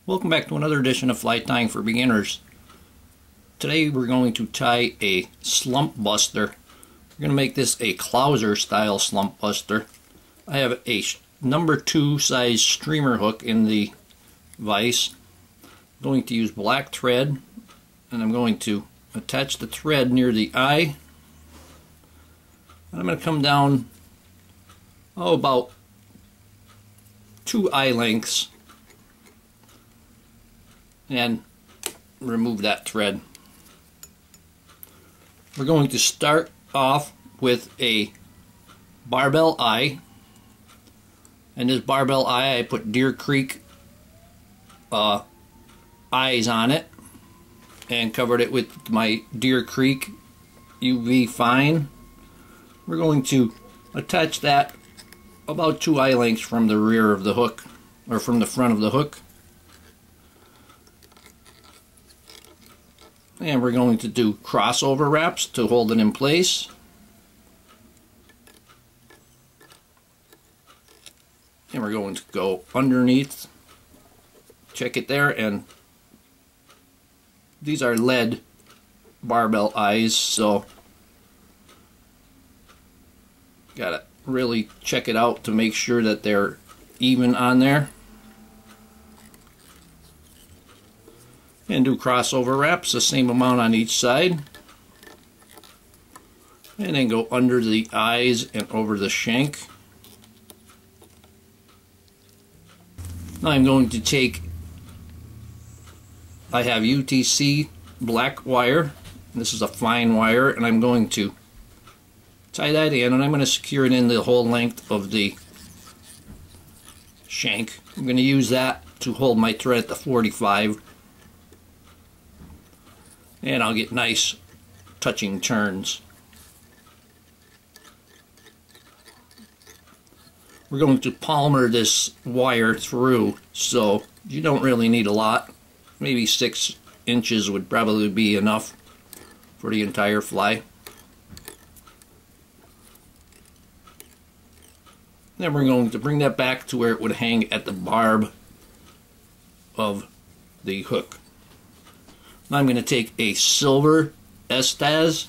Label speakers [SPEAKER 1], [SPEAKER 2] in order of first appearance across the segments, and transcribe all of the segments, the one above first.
[SPEAKER 1] Welcome back to another edition of Fly Tying for Beginners. Today we're going to tie a Slump Buster. We're going to make this a Clouser style Slump Buster. I have a number 2 size streamer hook in the vise. I'm going to use black thread, and I'm going to attach the thread near the eye. And I'm going to come down about 2 eye lengths and remove that thread. We're going to start off with a barbell eye, and this barbell eye I put Deer Creek eyes on it and covered it with my Deer Creek UV fine. We're going to attach that about 2 eye lengths from the rear of the hook, or from the front of the hook. And we're going to do crossover wraps to hold it in place. And we're going to go underneath. Check it there, and these are lead barbell eyes, so gotta really check it out to make sure that they're even on there. And do crossover wraps, the same amount on each side. And then go under the eyes and over the shank. Now I'm going to take, I have UTC black wire. This is a fine wire, and I'm going to tie that in, and I'm going to secure it in the whole length of the shank. I'm going to use that to hold my thread at the 45. And I'll get nice touching turns. We're going to palmer this wire through, so you don't really need a lot. Maybe 6 inches would probably be enough for the entire fly. Then we're going to bring that back to where it would hang at the barb of the hook. Now I'm going to take a silver Estaz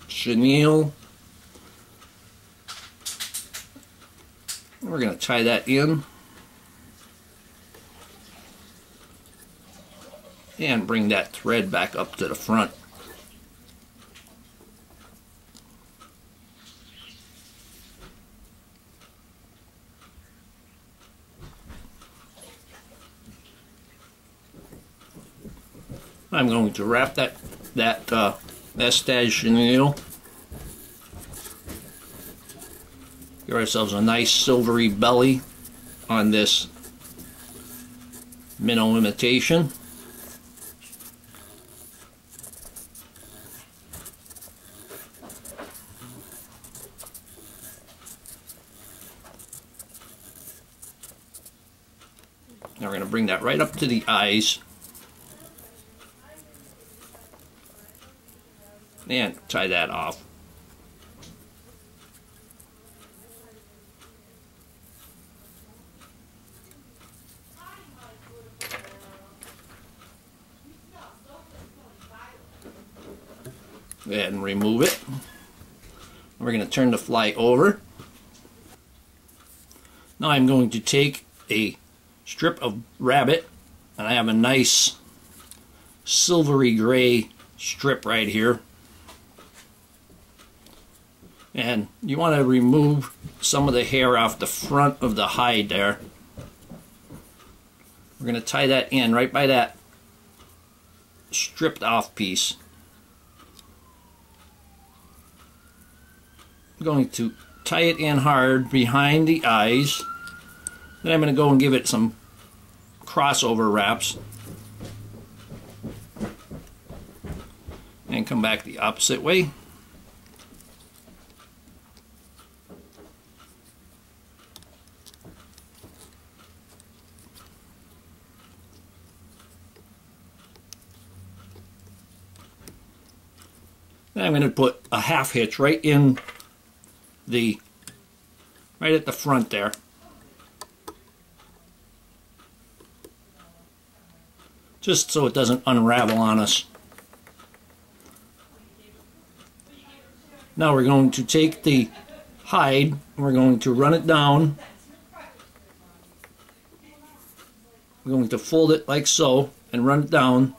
[SPEAKER 1] chenille. We're going to tie that in and bring that thread back up to the front. I'm going to wrap that Estaz chenille. Give ourselves a nice silvery belly on this Minnow imitation. Now we're going to bring that right up to the eyes. And tie that off. And remove it. We're going to turn the fly over. Now I'm going to take a strip of rabbit, and I have a nice silvery gray strip right here. And you want to remove some of the hair off the front of the hide there. We're going to tie that in right by that stripped off piece. I'm going to tie it in hard behind the eyes. Then I'm going to go and give it some crossover wraps. And come back the opposite way. Then I'm going to put a half hitch right in right at the front there. just so it doesn't unravel on us. Now we're going to take the hide and we're going to run it down. We're going to fold it like so and run it down,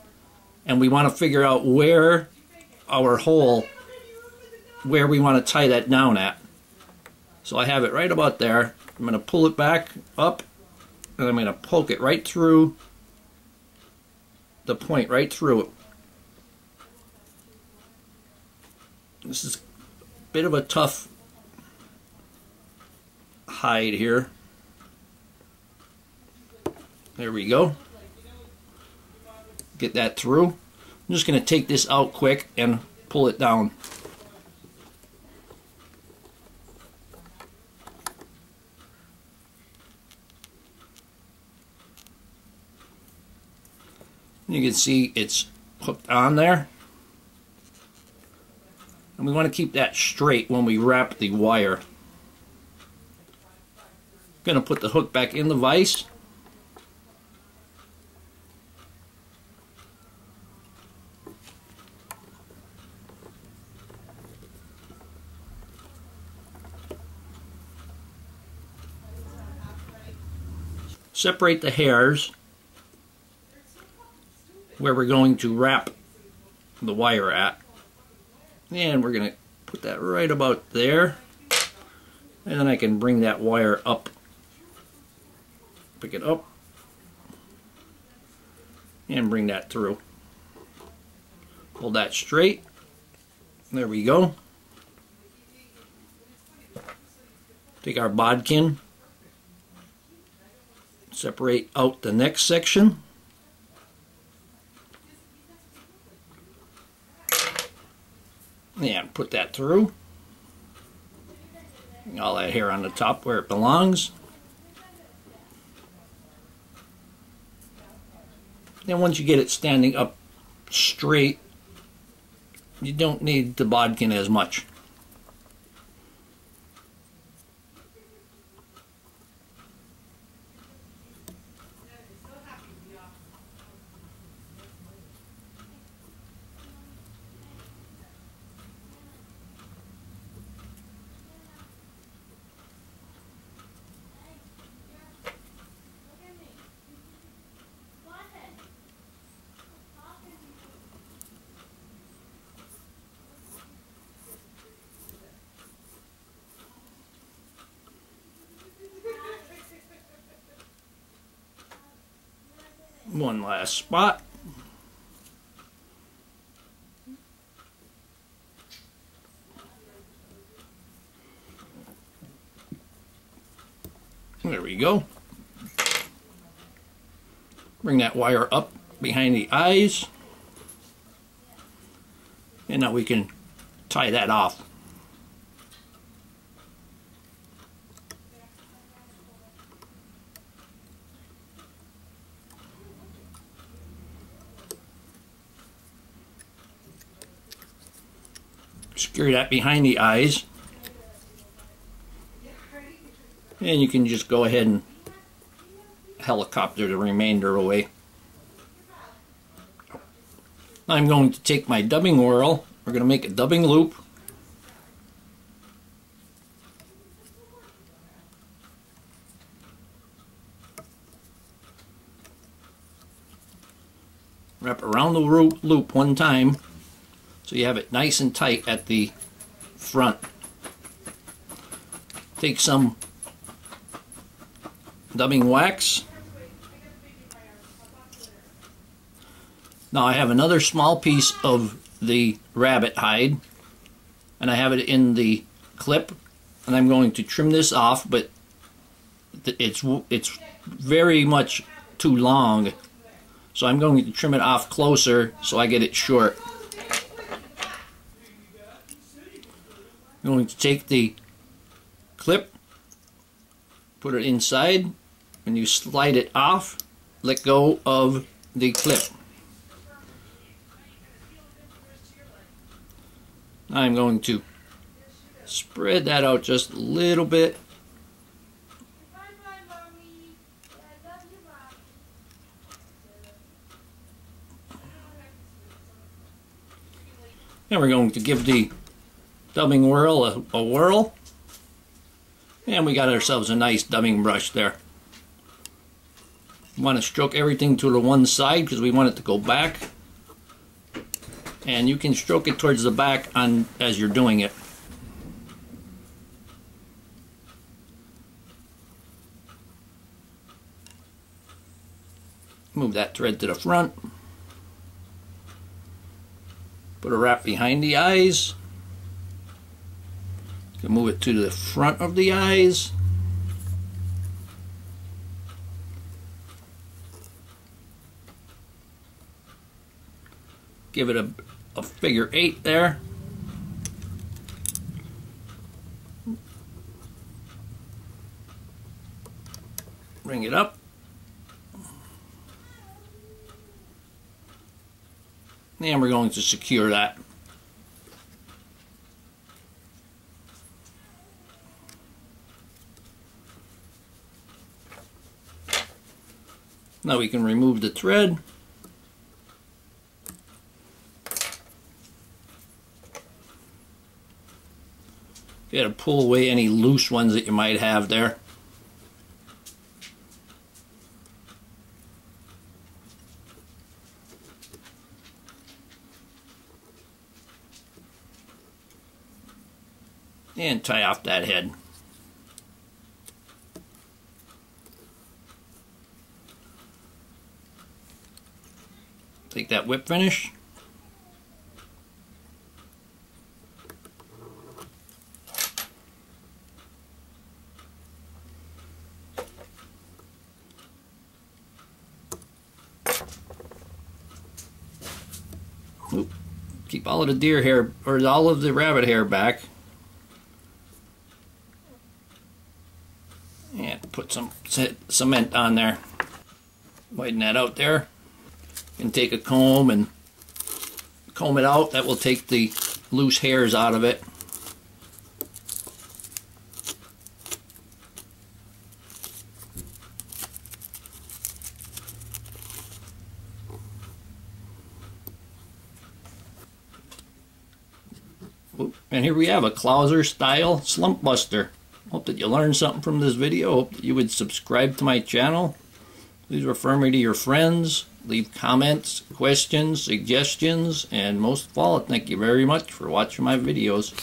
[SPEAKER 1] and we want to figure out where our hole, where we want to tie that down at. So I have it right about there. I'm going to pull it back up and I'm going to poke it right through the point, right through it. This is a bit of a tough hide here. There we go. Get that through. I'm just going to take this out quick and pull it down. You can see it's hooked on there. And we want to keep that straight when we wrap the wire. Going to put the hook back in the vise. Separate the hairs where we're going to wrap the wire at. And we're going to put that right about there. And then I can bring that wire up. Pick it up. And bring that through. Hold that straight. There we go. Take our bodkin. Separate out the next section. And put that through. All that hair on the top where it belongs. Then once you get it standing up straight, you don't need the bodkin as much. One last spot. There we go. Bring that wire up behind the eyes. And now we can tie that off. Secure that behind the eyes, and you can just go ahead and helicopter the remainder away. I'm going to take my dubbing whirl. We're going to make a dubbing loop. Wrap around the loop one time, so you have it nice and tight at the front. Take some dubbing wax. Now I have another small piece of the rabbit hide, and I have it in the clip, and I'm going to trim this off, but it's very much too long, so I'm going to trim it off closer so I get it short. I'm going to take the clip, put it inside, and you slide it off, let go of the clip. I'm going to spread that out just a little bit. Then we're going to give the dubbing whirl a whirl. And we got ourselves a nice dubbing brush there. We want to stroke everything to the one side because we want it to go back. And you can stroke it towards the back as you're doing it. Move that thread to the front. Put a wrap behind the eyes. You can move it to the front of the eyes. Give it a figure 8 there. Bring it up. And we're going to secure that. Now we can remove the thread. You gotta pull away any loose ones that you might have there. And tie off that head. Take that whip finish. Oop. Keep all of the deer hair, or all of the rabbit hair back. And put some cement on there. Widen that out there. You can take a comb and comb it out. That will take the loose hairs out of it. And here we have a Clouser style Slump Buster. Hope that you learned something from this video. Hope that you would subscribe to my channel. Please refer me to your friends. Leave comments, questions, suggestions, and most of all, thank you very much for watching my videos.